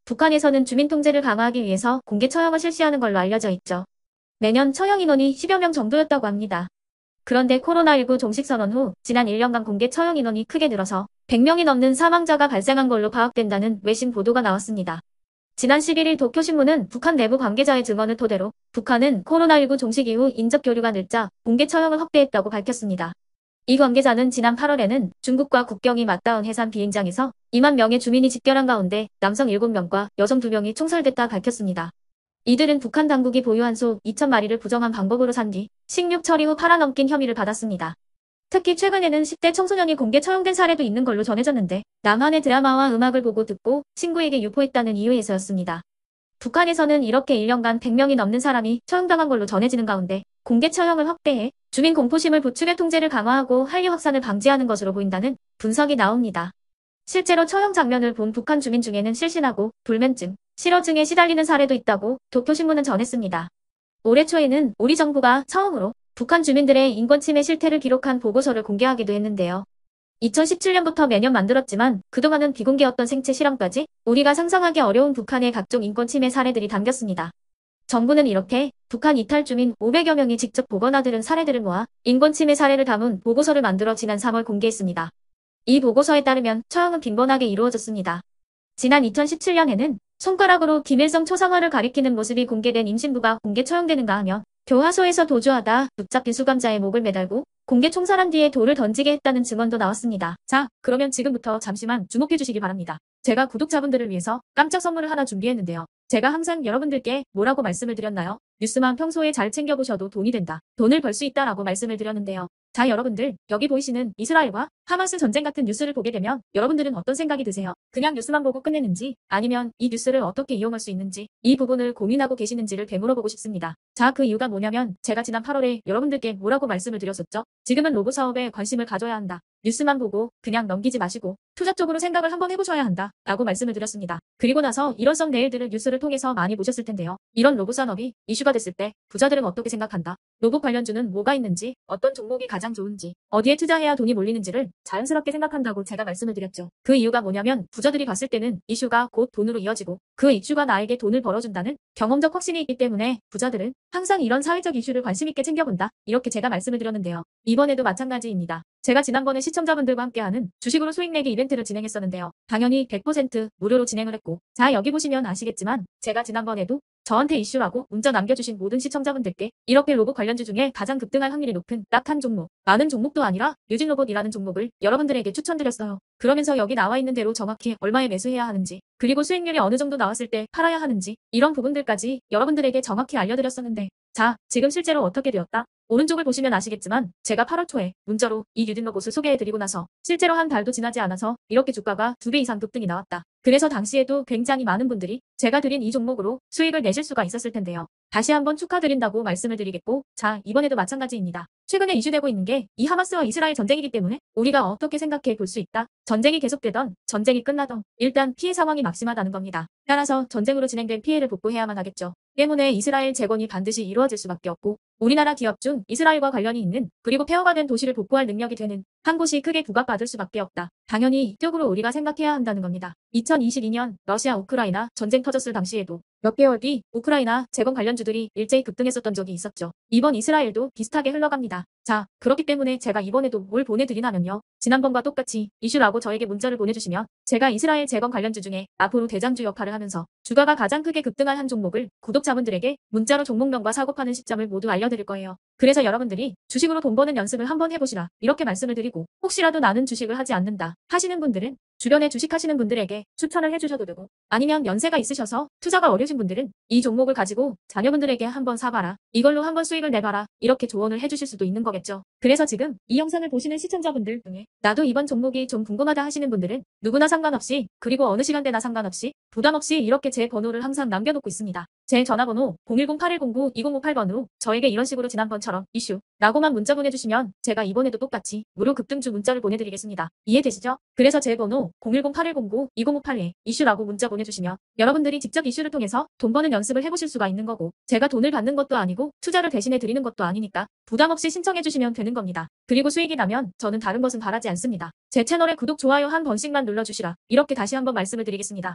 북한에서는 주민 통제를 강화하기 위해서 공개 처형을 실시하는 걸로 알려져 있죠. 매년 처형 인원이 10여 명 정도였다고 합니다. 그런데 코로나19 종식 선언 후 지난 1년간 공개 처형 인원이 크게 늘어서 100명이 넘는 사망자가 발생한 걸로 파악된다는 외신 보도가 나왔습니다. 지난 11일 도쿄신문은 북한 내부 관계자의 증언을 토대로 북한은 코로나19 종식 이후 인적 교류가 늘자 공개 처형을 확대했다고 밝혔습니다. 이 관계자는 지난 8월에는 중국과 국경이 맞닿은 해산 비행장에서 2만 명의 주민이 집결한 가운데 남성 7명과 여성 2명이 총살됐다 밝혔습니다. 이들은 북한 당국이 보유한 소 2,000마리를 부정한 방법으로 산 뒤 식육 처리 후 팔아넘긴 혐의를 받았습니다. 특히 최근에는 10대 청소년이 공개 처형된 사례도 있는 걸로 전해졌는데 남한의 드라마와 음악을 보고 듣고 친구에게 유포했다는 이유에서였습니다. 북한에서는 이렇게 1년간 100명이 넘는 사람이 처형당한 걸로 전해지는 가운데 공개 처형을 확대해 주민 공포심을 부추겨 통제를 강화하고 한류 확산을 방지하는 것으로 보인다는 분석이 나옵니다. 실제로 처형 장면을 본 북한 주민 중에는 실신하고 불면증, 실어증에 시달리는 사례도 있다고 도쿄신문은 전했습니다. 올해 초에는 우리 정부가 처음으로 북한 주민들의 인권 침해 실태를 기록한 보고서를 공개하기도 했는데요. 2017년부터 매년 만들었지만 그동안은 비공개였던 생체 실험까지 우리가 상상하기 어려운 북한의 각종 인권 침해 사례들이 담겼습니다. 정부는 이렇게 북한 이탈 주민 500여 명이 직접 보거나 들은 사례들을 모아 인권 침해 사례를 담은 보고서를 만들어 지난 3월 공개했습니다. 이 보고서에 따르면 처형은 빈번하게 이루어졌습니다. 지난 2017년에는 손가락으로 김일성 초상화를 가리키는 모습이 공개된 임신부가 공개 처형되는가 하며 교화소에서 도주하다 붙잡힌 수감자의 목을 매달고 공개 총살한 뒤에 돌을 던지게 했다는 증언도 나왔습니다. 자, 그러면 지금부터 잠시만 주목해 주시기 바랍니다. 제가 구독자분들을 위해서 깜짝 선물을 하나 준비했는데요. 제가 항상 여러분들께 뭐라고 말씀을 드렸나요? 뉴스만 평소에 잘 챙겨보셔도 돈이 된다. 돈을 벌 수 있다라고 말씀을 드렸는데요. 자, 여러분들, 여기 보이시는 이스라엘과 하마스 전쟁 같은 뉴스를 보게 되면 여러분들은 어떤 생각이 드세요? 그냥 뉴스만 보고 끝내는지 아니면 이 뉴스를 어떻게 이용할 수 있는지 이 부분을 고민하고 계시는지를 되물어보고 싶습니다. 자, 그 이유가 뭐냐면 제가 지난 8월에 여러분들께 뭐라고 말씀을 드렸었죠? 지금은 로봇 사업에 관심을 가져야 한다. 뉴스만 보고 그냥 넘기지 마시고 투자 쪽으로 생각을 한번 해보셔야 한다 라고 말씀을 드렸습니다. 그리고 나서 이런 썸네일들을 뉴스를 통해서 많이 보셨을 텐데요. 이런 로봇 산업이 이슈가 됐을 때 부자들은 어떻게 생각한다? 로봇 관련주는 뭐가 있는지, 어떤 종목이 가장 좋은지, 어디에 투자해야 돈이 몰리는지를 자연스럽게 생각한다고 제가 말씀을 드렸죠. 그 이유가 뭐냐면 부자들이 봤을 때는 이슈가 곧 돈으로 이어지고 그 이슈가 나에게 돈을 벌어준다는 경험적 확신이 있기 때문에 부자들은 항상 이런 사회적 이슈를 관심 있게 챙겨본다. 이렇게 제가 말씀을 드렸는데요. 이번에도 마찬가지입니다. 제가 지난번에 시청자분들과 함께하는 주식으로 수익 내기 이벤트를 진행했었는데요. 당연히 100% 무료로 진행을 했고 자, 여기 보시면 아시겠지만 제가 지난번에도 저한테 이슈라고 문자 남겨주신 모든 시청자분들께 이렇게 로봇 관련주 중에 가장 급등할 확률이 높은 딱 한 종목, 많은 종목도 아니라 유진로봇이라는 종목을 여러분들에게 추천드렸어요. 그러면서 여기 나와 있는 대로 정확히 얼마에 매수해야 하는지, 그리고 수익률이 어느 정도 나왔을 때 팔아야 하는지 이런 부분들까지 여러분들에게 정확히 알려드렸었는데 자, 지금 실제로 어떻게 되었다? 오른쪽을 보시면 아시겠지만 제가 8월 초에 문자로 이 유진로봇을 소개해드리고 나서 실제로 한 달도 지나지 않아서 이렇게 주가가 2배 이상 급등이 나왔다. 그래서 당시에도 굉장히 많은 분들이 제가 드린 이 종목으로 수익을 내실 수가 있었을 텐데요. 다시 한번 축하드린다고 말씀을 드리겠고 자, 이번에도 마찬가지입니다. 최근에 이슈되고 있는 게 이 하마스와 이스라엘 전쟁이기 때문에 우리가 어떻게 생각해 볼 수 있다? 전쟁이 계속되던 전쟁이 끝나던 일단 피해 상황이 막심하다는 겁니다. 따라서 전쟁으로 진행된 피해를 복구해야만 하겠죠. 때문에 이스라엘 재건이 반드시 이루어질 수밖에 없고 우리나라 기업 중 이스라엘과 관련이 있는 그리고 폐허가 된 도시를 복구할 능력이 되는 한 곳이 크게 부각받을 수밖에 없다. 당연히 이쪽으로 우리가 생각해야 한다는 겁니다. 2022년 러시아 우크라이나 전쟁 터졌을 당시에도 몇 개월 뒤 우크라이나 재건 관련주들이 일제히 급등했었던 적이 있었죠. 이번 이스라엘도 비슷하게 흘러갑니다. 자, 그렇기 때문에 제가 이번에도 뭘 보내드리냐면요. 지난번과 똑같이 이슈라고 저에게 문자를 보내주시면 제가 이스라엘 재건 관련주 중에 앞으로 대장주 역할을 하면서 주가가 가장 크게 급등할 한 종목을 구독자분들에게 문자로 종목명과 사고파는 시점을 모두 알려드릴 거예요. 그래서 여러분들이 주식으로 돈 버는 연습을 한번 해보시라 이렇게 말씀을 드리고 혹시라도 나는 주식을 하지 않는다 하시는 분들은 주변에 주식하시는 분들에게 추천을 해주셔도 되고 아니면 연세가 있으셔서 투자가 어려우신 분들은 이 종목을 가지고 자녀분들에게 한번 사봐라. 이걸로 한번 수익을 내봐라. 이렇게 조언을 해주실 수도 있는 거겠죠. 그래서 지금 이 영상을 보시는 시청자분들 중에 나도 이번 종목이 좀 궁금하다 하시는 분들은 누구나 상관없이 그리고 어느 시간대나 상관없이 부담 없이 이렇게 제 번호를 항상 남겨놓고 있습니다. 제 전화번호 010-8109-2058번으로 저에게 이런 식으로 지난번처럼 이슈 라고만 문자 보내주시면 제가 이번에도 똑같이 무료 급등주 문자를 보내드리겠습니다. 이해되시죠? 그래서 제 번호 010-8109-2058에 이슈라고 문자 보내주시면 여러분들이 직접 이슈를 통해서 돈 버는 연습을 해보실 수가 있는 거고 제가 돈을 받는 것도 아니고 투자를 대신해 드리는 것도 아니니까 부담 없이 신청해 주시면 되는 겁니다. 그리고 수익이 나면 저는 다른 것은 바라지 않습니다. 제 채널에 구독, 좋아요 한 번씩만 눌러주시라. 이렇게 다시 한번 말씀을 드리겠습니다.